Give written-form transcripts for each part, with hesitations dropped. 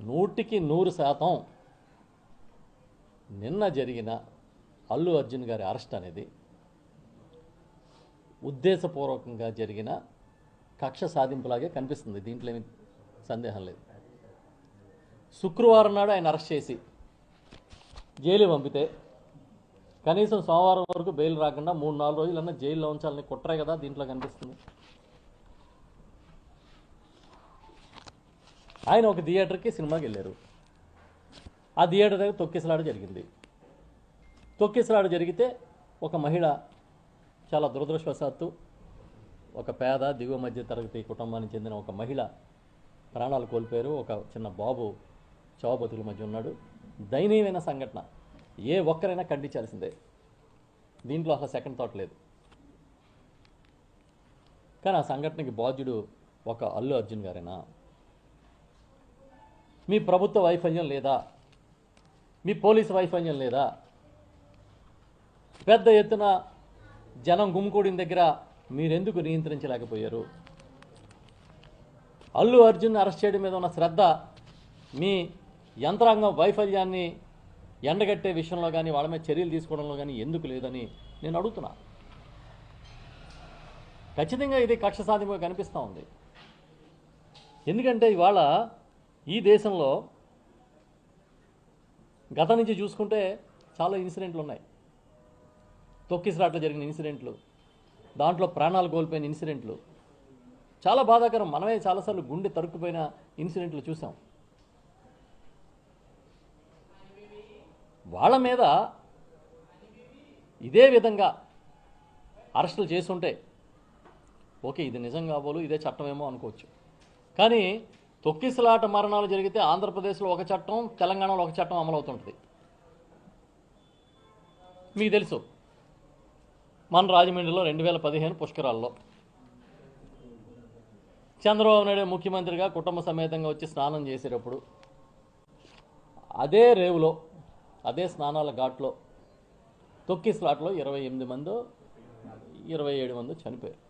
100% నిన్న జరిగిన అల్లు అర్జున్ గారి అరెస్ట్ అనేది ఉద్దేశపూర్వకంగా జరిగిన కక్ష సాధింపులాగే కనిపిస్తుంది. దీంట్లో ఏమీ సందేహం లేదు. శుక్రవారం నాడు ఆయన అరెస్ట్ చేసి జైలు పంపితే కనీసం సోమవారం వరకు బెయిల్ రాకుండా 3-4 రోజులన్నా జైల్లో ఉంచాలని కుట్రే కదా దీంట్లో కనిపిస్తుంది. ఆయన ఒక థియేటర్కి సినిమాకి వెళ్ళారు. ఆ థియేటర్ దగ్గర తొక్కిసలాట జరిగింది. తొక్కిసలాట జరిగితే ఒక మహిళ చాలా దురదృష్టవశాత్తు ఒక పేద దిగువ మధ్య తరగతి కుటుంబానికి చెందిన ఒక మహిళ ప్రాణాలు కోల్పోయారు. ఒక చిన్న బాబు చావుబతుకుల మధ్య ఉన్నాడు. దయనీయమైన సంఘటన. ఏ ఒక్కరైనా ఖండించాల్సిందే. దీంట్లో అసలు సెకండ్ థాట్ లేదు. కానీ ఆ సంఘటనకి బాధ్యుడు ఒక అల్లు అర్జున్ గారేనా? మీ ప్రభుత్వ వైఫల్యం లేదా? మీ పోలీసు వైఫల్యం లేదా? పెద్ద ఎత్తున జనం గుమికూడిన దగ్గర మీరెందుకు నియంత్రించలేకపోయారు? అల్లు అర్జున్ అరెస్ట్ చేయడం మీద ఉన్న శ్రద్ధ మీ యంత్రాంగం వైఫల్యాన్ని ఎండగట్టే విషయంలో కానీ వాళ్ళ మీద చర్యలు తీసుకోవడంలో కానీ ఎందుకు లేదని నేను అడుగుతున్నా. ఖచ్చితంగా ఇది కక్ష సాధింపుగా కనిపిస్తూ ఉంది. ఎందుకంటే ఇవాళ ఈ దేశంలో గత నుంచి చూసుకుంటే చాలా ఇన్సిడెంట్లు ఉన్నాయి. తొక్కిసలాట్లో జరిగిన ఇన్సిడెంట్లు, దాంట్లో ప్రాణాలు కోల్పోయిన ఇన్సిడెంట్లు చాలా బాధాకరం. మనమే చాలాసార్లు గుండె తరుక్కుపోయిన ఇన్సిడెంట్లు చూసాం. వాళ్ళ మీద ఇదే విధంగా అరెస్టులు చేసుంటే ఓకే, ఇది నిజం కాబోలు, ఇదే చట్టమేమో అనుకోవచ్చు. కానీ తొక్కిసలాట మరణాలు జరిగితే ఆంధ్రప్రదేశ్లో ఒక చట్టం, తెలంగాణలో ఒక చట్టం అమలవుతుంటుంది. మీకు తెలుసు, మన రాజమండ్రిలో 2015 పుష్కరాల్లో చంద్రబాబు నాయుడు ముఖ్యమంత్రిగా కుటుంబ సమేతంగా వచ్చి స్నానం చేసేటప్పుడు అదే రేవులో, అదే స్నానాల ఘాట్లో తొక్కిసలాట్లో 28 మందో 27 మందో చనిపోయారు.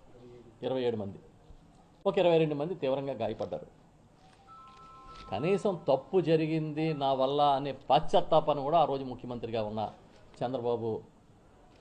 27 మంది, ఒక 22 మంది తీవ్రంగా గాయపడ్డారు. కనీసం తప్పు జరిగింది నా వల్ల అనే పశ్చాత్తాపాన్ని కూడా ఆ రోజు ముఖ్యమంత్రిగా ఉన్న చంద్రబాబు